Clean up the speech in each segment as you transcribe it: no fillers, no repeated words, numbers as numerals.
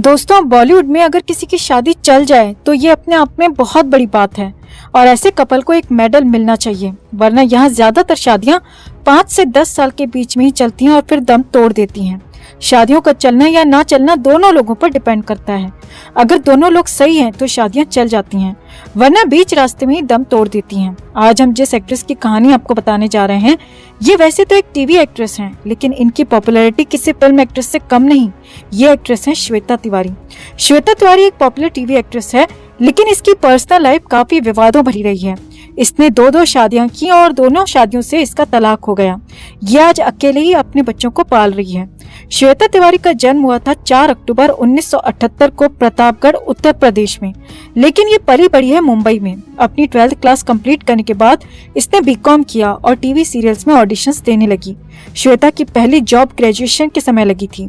दोस्तों, बॉलीवुड में अगर किसी की शादी चल जाए तो ये अपने आप में बहुत बड़ी बात है और ऐसे कपल को एक मेडल मिलना चाहिए, वरना यहाँ ज्यादातर शादियां 5 से 10 साल के बीच में ही चलती हैं और फिर दम तोड़ देती हैं। शादियों का चलना या ना चलना दोनों लोगों पर डिपेंड करता है। अगर दोनों लोग सही हैं तो शादियां चल जाती हैं, वरना बीच रास्ते में ही दम तोड़ देती हैं। आज हम जिस एक्ट्रेस की कहानी आपको बताने जा रहे हैं, ये वैसे तो एक टीवी एक्ट्रेस हैं, लेकिन इनकी पॉपुलैरिटी किसी फिल्म एक्ट्रेस से कम नहीं। ये एक्ट्रेस हैं श्वेता तिवारी। श्वेता तिवारी एक पॉपुलर टीवी एक्ट्रेस है, लेकिन इसकी पर्सनल लाइफ काफी विवादों भरी रही है। इसने दो शादियां की और दोनों शादियों से इसका तलाक हो गया। ये आज अकेले ही अपने बच्चों को पाल रही है। श्वेता तिवारी का जन्म हुआ था 4 अक्टूबर 1978 को प्रतापगढ़, उत्तर प्रदेश में, लेकिन ये पली बड़ी है मुंबई में। अपनी 12th क्लास कंप्लीट करने के बाद इसने बीकॉम किया और टीवी सीरियल्स में ऑडिशंस देने लगी। श्वेता की पहली जॉब ग्रेजुएशन के समय लगी थी।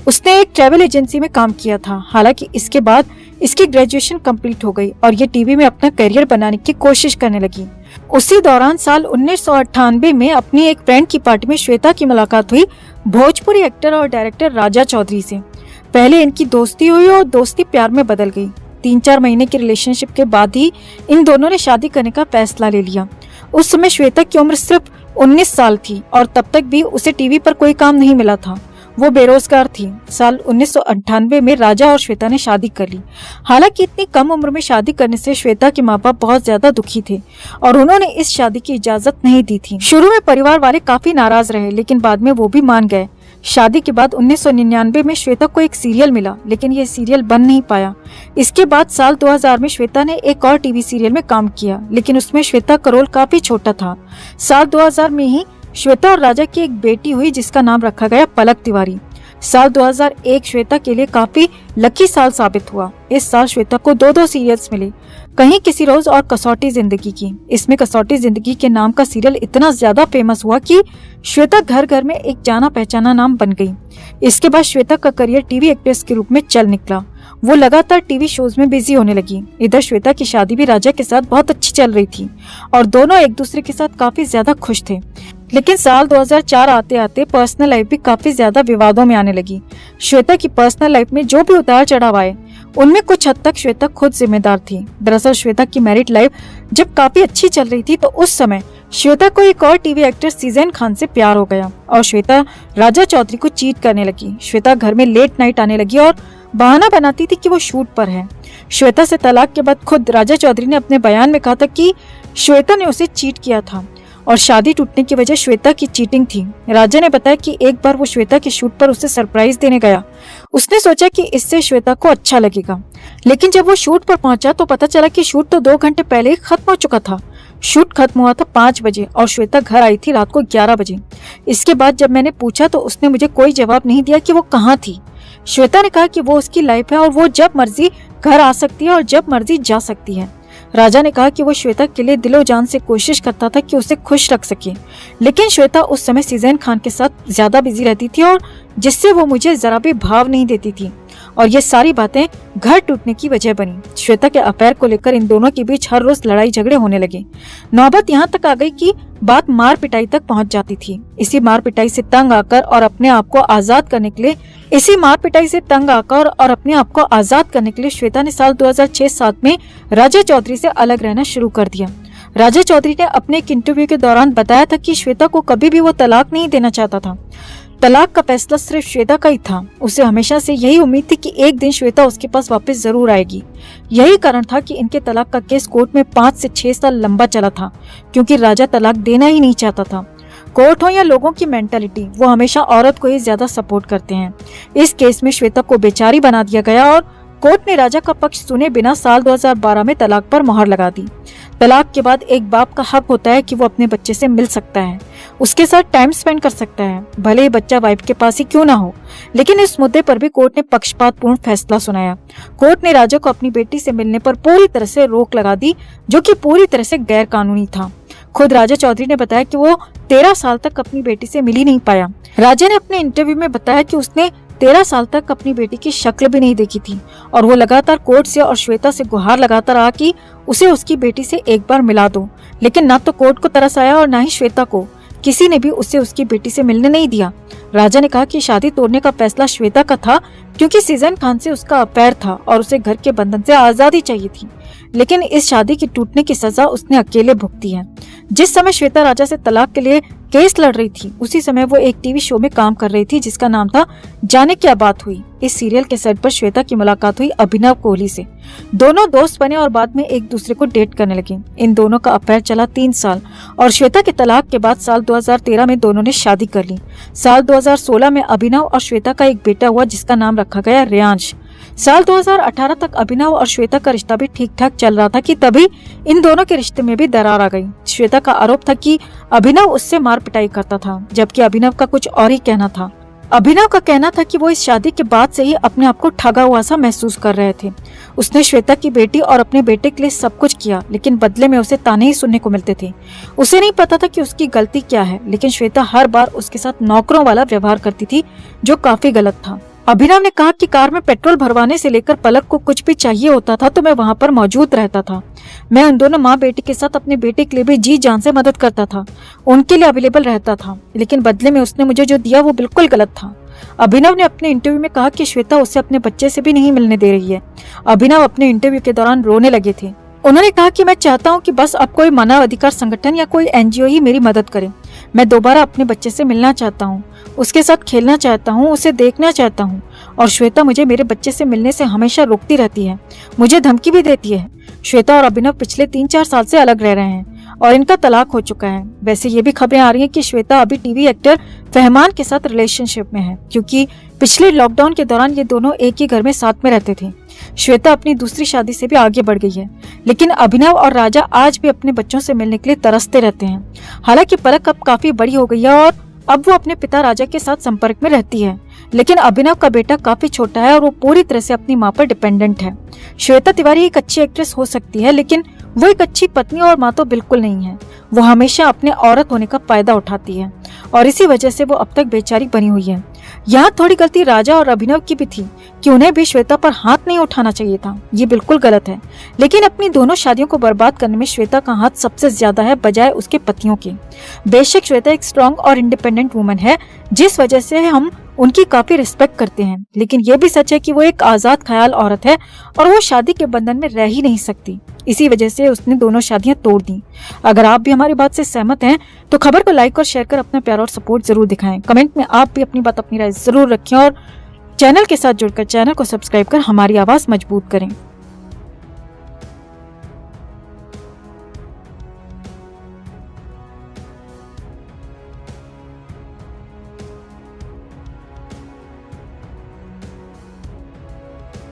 उसने एक ट्रैवल एजेंसी में काम किया था। हालांकि इसके बाद इसकी ग्रेजुएशन कंप्लीट हो गई और ये टीवी में अपना करियर बनाने की कोशिश करने लगी। उसी दौरान साल 1998 में अपनी एक फ्रेंड की पार्टी में श्वेता की मुलाकात हुई भोजपुरी एक्टर और डायरेक्टर राजा चौधरी से। पहले इनकी दोस्ती हुई और दोस्ती प्यार में बदल गई। 3-4 महीने की रिलेशनशिप के बाद ही इन दोनों ने शादी करने का फैसला ले लिया। उस समय श्वेता की उम्र सिर्फ 19 साल थी और तब तक भी उसे टीवी पर कोई काम नहीं मिला था। वो बेरोजगार थी। साल 1998 में राजा और श्वेता ने शादी कर ली। हालांकि इतनी कम उम्र में शादी करने से श्वेता के माँ बाप बहुत ज्यादा दुखी थे और उन्होंने इस शादी की इजाजत नहीं दी थी। शुरू में परिवार वाले काफी नाराज रहे, लेकिन बाद में वो भी मान गए। शादी के बाद 1999 में श्वेता को एक सीरियल मिला, लेकिन ये सीरियल बन नहीं पाया। इसके बाद साल 2000 में श्वेता ने एक और टीवी सीरियल में काम किया, लेकिन उसमें श्वेता का रोल काफी छोटा था। साल 2000 में ही श्वेता और राजा की एक बेटी हुई, जिसका नाम रखा गया पलक तिवारी। साल 2001 श्वेता के लिए काफी लकी साल साबित हुआ। इस साल श्वेता को 2 सीरियल्स मिले, कहीं किसी रोज और कसौटी जिंदगी की। इसमें कसौटी जिंदगी के नाम का सीरियल इतना ज्यादा फेमस हुआ कि श्वेता घर घर में एक जाना पहचाना नाम बन गई। इसके बाद श्वेता का करियर टीवी एक्ट्रेस के रूप में चल निकला। वो लगातार टीवी शोज में बिजी होने लगी। इधर श्वेता की शादी भी राजा के साथ बहुत अच्छी चल रही थी और दोनों एक दूसरे के साथ काफी ज्यादा खुश थे। लेकिन साल 2004 आते आते पर्सनल लाइफ भी काफी ज्यादा विवादों में आने लगी। श्वेता की पर्सनल लाइफ में जो भी उतार चढ़ाव आए, उनमें कुछ हद तक श्वेता खुद जिम्मेदार थी। दरअसल श्वेता की मैरिड लाइफ जब काफी अच्छी चल रही थी तो उस समय श्वेता को एक और टीवी एक्टर सीजन खान से प्यार हो गया और श्वेता राजा चौधरी को चीट करने लगी। श्वेता घर में लेट नाइट आने लगी और बहाना बनाती थी कि वो शूट पर है। श्वेता से तलाक के बाद खुद राजा चौधरी ने अपने बयान में कहा था कि श्वेता ने उसे चीट किया था और शादी टूटने की वजह श्वेता की चीटिंग थी। राजा ने बताया कि एक बार वो श्वेता के शूट पर उसे सरप्राइज देने गया। उसने सोचा कि इससे श्वेता को अच्छा लगेगा, लेकिन जब वो शूट पर पहुंचा तो पता चला कि शूट तो 2 घंटे पहले ही खत्म हो चुका था। शूट खत्म हुआ था 5 बजे और श्वेता घर आई थी रात को 11 बजे। इसके बाद जब मैंने पूछा तो उसने मुझे कोई जवाब नहीं दिया कि वो कहाँ थी। श्वेता ने कहा कि वो उसकी लाइफ है और वो जब मर्जी घर आ सकती है और जब मर्जी जा सकती है। राजा ने कहा कि वो श्वेता के लिए दिलो जान से कोशिश करता था कि उसे खुश रख सके, लेकिन श्वेता उस समय सीजन खान के साथ ज्यादा बिजी रहती थी और जिससे वो मुझे जरा भी भाव नहीं देती थी और ये सारी बातें घर टूटने की वजह बनी। श्वेता के अफेयर को लेकर इन दोनों के बीच हर रोज लड़ाई झगड़े होने लगे। नौबत यहाँ तक आ गई कि बात मार पिटाई तक पहुँच जाती थी। इसी मार पिटाई से तंग आकर और अपने आप को आजाद करने के लिए श्वेता ने साल 2006-07 में राजा चौधरी से अलग रहना शुरू कर दिया। राजा चौधरी ने अपने एक इंटरव्यू के दौरान बताया था कि श्वेता को कभी भी वो तलाक नहीं देना चाहता था। तलाक का फैसला सिर्फ श्वेता का ही था। उसे हमेशा से यही उम्मीद थी कि एक दिन श्वेता उसके पास वापस जरूर आएगी। यही कारण था कि इनके तलाक का केस कोर्ट में 5 से 6 साल लंबा चला था, क्योंकि राजा तलाक देना ही नहीं चाहता था। कोर्ट हो या लोगों की मेंटालिटी, वो हमेशा औरत को ही ज्यादा सपोर्ट करते हैं। इस केस में श्वेता को बेचारी बना दिया गया और कोर्ट ने राजा का पक्ष सुने बिना साल 2012 में तलाक पर मोहर लगा दी। तलाक के बाद एक बाप का हक होता है कि वो अपने बच्चे से मिल सकता है, उसके साथ टाइम स्पेंड कर सकता है, भले ही बच्चा वाइफ के पास ही क्यों ना हो। लेकिन इस मुद्दे पर भी कोर्ट ने पक्षपातपूर्ण फैसला सुनाया। कोर्ट ने राजा को अपनी बेटी से मिलने पर पूरी तरह से रोक लगा दी, जो कि पूरी तरह से गैर कानूनी था। खुद राजा चौधरी ने बताया कि वो 13 साल तक अपनी बेटी से मिल ही नहीं पाया। राजा ने अपने इंटरव्यू में बताया कि उसने 13 साल तक अपनी बेटी की शक्ल भी नहीं देखी थी और वो लगातार कोर्ट से और श्वेता से गुहार लगाता रहा कि उसे उसकी बेटी से एक बार मिला दो, लेकिन ना तो कोर्ट को तरस आया और ना ही श्वेता को। किसी ने भी उसे उसकी बेटी से मिलने नहीं दिया। राजा ने कहा कि शादी तोड़ने का फैसला श्वेता का था, क्योंकि सीजन खान से उसका अफेयर था और उसे घर के बंधन से आजादी चाहिए थी। लेकिन इस शादी के टूटने की सजा उसने अकेले भुगती है। जिस समय श्वेता राजा से तलाक के लिए केस लड़ रही थी, उसी समय वो एक टीवी शो में काम कर रही थी जिसका नाम था जाने क्या बात हुई। इस सीरियल के सेट पर श्वेता की मुलाकात हुई अभिनव कोहली से। दोनों दोस्त बने और बाद में एक दूसरे को डेट करने लगे। इन दोनों का अफेयर चला 3 साल और श्वेता के तलाक के बाद साल 2013 में दोनों ने शादी कर ली। साल 2016 में अभिनव और श्वेता का एक बेटा हुआ जिसका नाम रखा गया रेयांश। साल 2018 तक अभिनव और श्वेता का रिश्ता भी ठीक ठाक चल रहा था कि तभी इन दोनों के रिश्ते में भी दरार आ गई। श्वेता का आरोप था कि अभिनव उससे मार पिटाई करता था, जबकि अभिनव का कुछ और ही कहना था। अभिनव का कहना था कि वो इस शादी के बाद से ही अपने आप को ठगा हुआ सा महसूस कर रहे थे। उसने श्वेता की बेटी और अपने बेटे के लिए सब कुछ किया, लेकिन बदले में उसे ताने ही सुनने को मिलते थे। उसे नहीं पता था कि उसकी गलती क्या है, लेकिन श्वेता हर बार उसके साथ नौकरों वाला व्यवहार करती थी, जो काफी गलत था। अभिनव ने कहा कि कार में पेट्रोल भरवाने से लेकर पलक को कुछ भी चाहिए होता था तो मैं वहां पर मौजूद रहता था। मैं उन दोनों माँ बेटी के साथ अपने बेटे के लिए भी जी जान से मदद करता था, उनके लिए अवेलेबल रहता था, लेकिन बदले में उसने मुझे जो दिया वो बिल्कुल गलत था। अभिनव ने अपने इंटरव्यू में कहा कि श्वेता उसे अपने बच्चे से भी नहीं मिलने दे रही है। अभिनव अपने इंटरव्यू के दौरान रोने लगे थे। उन्होंने कहा कि मैं चाहता हूं कि बस अब कोई मानव अधिकार संगठन या कोई एनजीओ ही मेरी मदद करे। मैं दोबारा अपने बच्चे से मिलना चाहता हूं, उसके साथ खेलना चाहता हूं, उसे देखना चाहता हूं। और श्वेता मुझे मेरे बच्चे से मिलने से हमेशा रोकती रहती है, मुझे धमकी भी देती है। श्वेता और अभिनव पिछले 3-4 साल से अलग रह रहे हैं और इनका तलाक हो चुका है। वैसे ये भी खबरें आ रही हैं कि श्वेता अभी टीवी एक्टर फहमान के साथ रिलेशनशिप में है, क्योंकि पिछले लॉकडाउन के दौरान ये दोनों एक ही घर में साथ में रहते थे। श्वेता अपनी दूसरी शादी से भी आगे बढ़ गई है, लेकिन अभिनव और राजा आज भी अपने बच्चों से मिलने के लिए तरसते रहते हैं। हालांकि पलक अब काफी बड़ी हो गई है और अब वो अपने पिता राजा के साथ संपर्क में रहती है, लेकिन अभिनव का बेटा काफी छोटा है और वो पूरी तरह से अपनी माँ पर डिपेंडेंट है। श्वेता तिवारी एक अच्छी एक्ट्रेस हो सकती है, लेकिन वो एक अच्छी पत्नी और माँ तो बिल्कुल नहीं है। वो हमेशा अपने औरत होने का फायदा उठाती है और इसी वजह से वो अब तक बेचारी बनी हुई है। यहाँ थोड़ी गलती राजा और अभिनव की भी थी कि उन्हें भी श्वेता पर हाथ नहीं उठाना चाहिए था, ये बिल्कुल गलत है। लेकिन अपनी दोनों शादियों को बर्बाद करने में श्वेता का हाथ सबसे ज्यादा है, बजाय उसके पतियों के। बेशक श्वेता एक स्ट्रॉन्ग और इंडिपेंडेंट वुमन है, जिस वजह से हम उनकी काफी रिस्पेक्ट करते हैं, लेकिन ये भी सच है कि वो एक आजाद ख्याल औरत है और वो शादी के बंधन में रह ही नहीं सकती। इसी वजह से उसने दोनों शादियां तोड़ दी। अगर आप भी हमारी बात से सहमत हैं तो खबर को लाइक और शेयर कर अपना प्यार और सपोर्ट जरूर दिखाएं। कमेंट में आप भी अपनी बात, अपनी राय जरूर रखें और चैनल के साथ जुड़कर चैनल को सब्सक्राइब कर हमारी आवाज मजबूत करें।